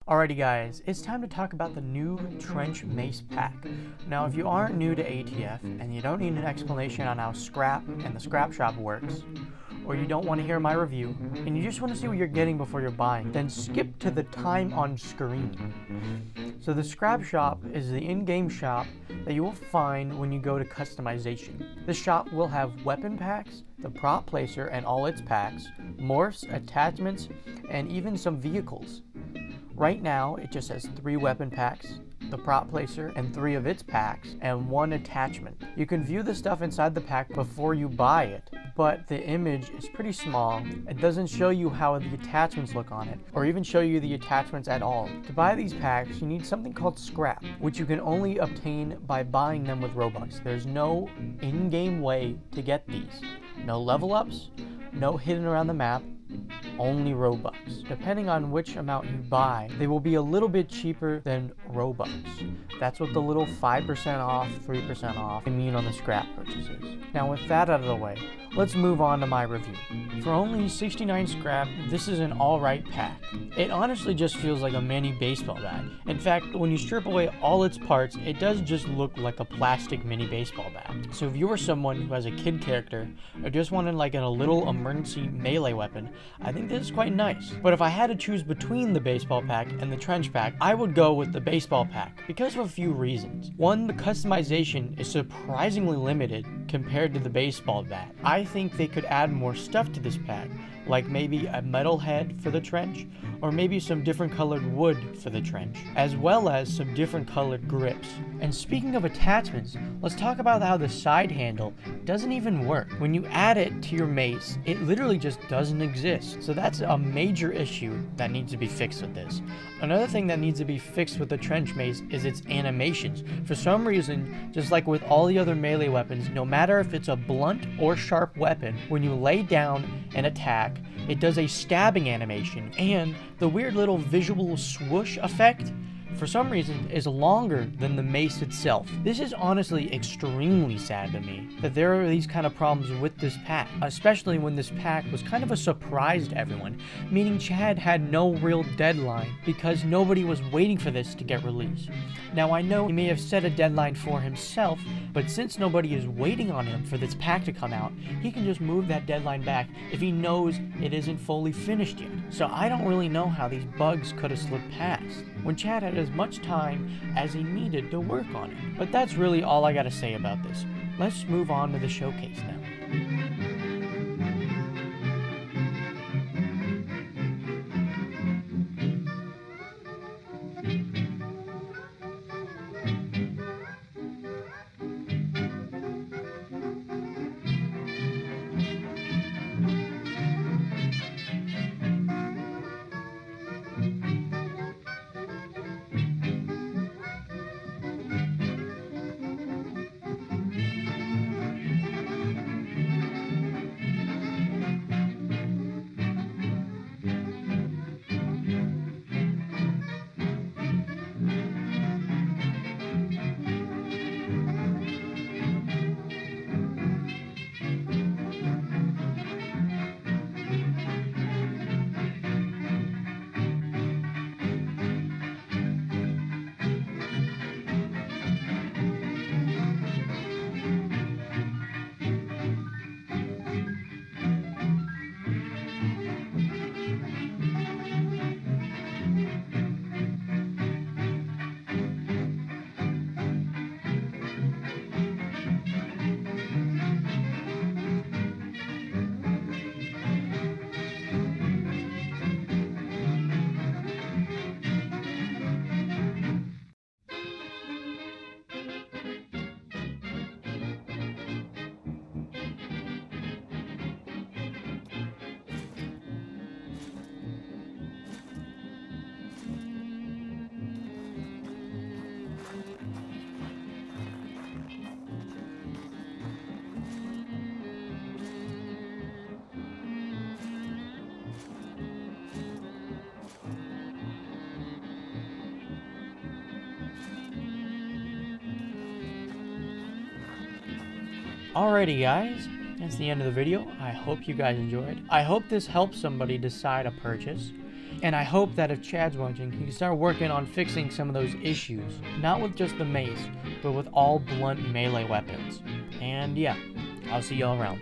Alrighty guys, it's time to talk about the new Trench Mace pack. Now if you aren't new to ATF and you don't need an explanation on how scrap and the scrap shop works, or you don't want to hear my review, and you just want to see what you're getting before you're buying, then skip to the time on screen. So the scrap shop is the in-game shop that you will find when you go to customization. The shop will have weapon packs, the prop placer and all its packs, morphs, attachments, and even some vehicles. Right now, it just has 3 weapon packs, the prop placer and 3 of its packs, and 1 attachment. You can view the stuff inside the pack before you buy it, but the image is pretty small. It doesn't show you how the attachments look on it, or even show you the attachments at all. To buy these packs, you need something called scrap, which you can only obtain by buying them with Robux. There's no in-game way to get these. No level ups, no hidden around the map, only Robux. Depending on which amount you buy, they will be a little bit cheaper than Robux. That's what the little 5% off, 3% off I mean on the scrap purchases. Now with that out of the way, let's move on to my review. For only 69 scrap, this is an alright pack. It honestly just feels like a mini baseball bat. In fact, when you strip away all its parts, it does just look like a plastic mini baseball bat. So if you are someone who has a kid character, or just wanted like a little emergency melee weapon, I think this is quite nice. But if I had to choose between the baseball pack and the trench pack, I would go with the baseball pack because of a few reasons. One, the customization is surprisingly limited compared to the baseball bat. I think they could add more stuff to this pack, like maybe a metal head for the trench, or maybe some different colored wood for the trench, as well as some different colored grips. And speaking of attachments, let's talk about how the side handle doesn't even work. When you add it to your mace, it literally just doesn't exist. So that's a major issue that needs to be fixed with this. Another thing that needs to be fixed with the trench mace is its animations. For some reason, just like with all the other melee weapons, no matter if it's a blunt or sharp weapon, when you lay down and attack, it does a stabbing animation, and the weird little visual swoosh effect, for some reason, is longer than the mace itself. This is honestly extremely sad to me, that there are these kind of problems with this pack, especially when this pack was kind of a surprise to everyone, meaning Chad had no real deadline because nobody was waiting for this to get released. Now I know he may have set a deadline for himself, but since nobody is waiting on him for this pack to come out, he can just move that deadline back if he knows it isn't fully finished yet. So I don't really know how these bugs could have slipped past when Chad had as much time as he needed to work on it. But that's really all I gotta say about this. Let's move on to the showcase now. Alrighty guys, that's the end of the video. I hope you guys enjoyed. I hope this helps somebody decide a purchase. And I hope that if Chad's watching, he can start working on fixing some of those issues. Not with just the mace, but with all blunt melee weapons. And yeah, I'll see y'all around.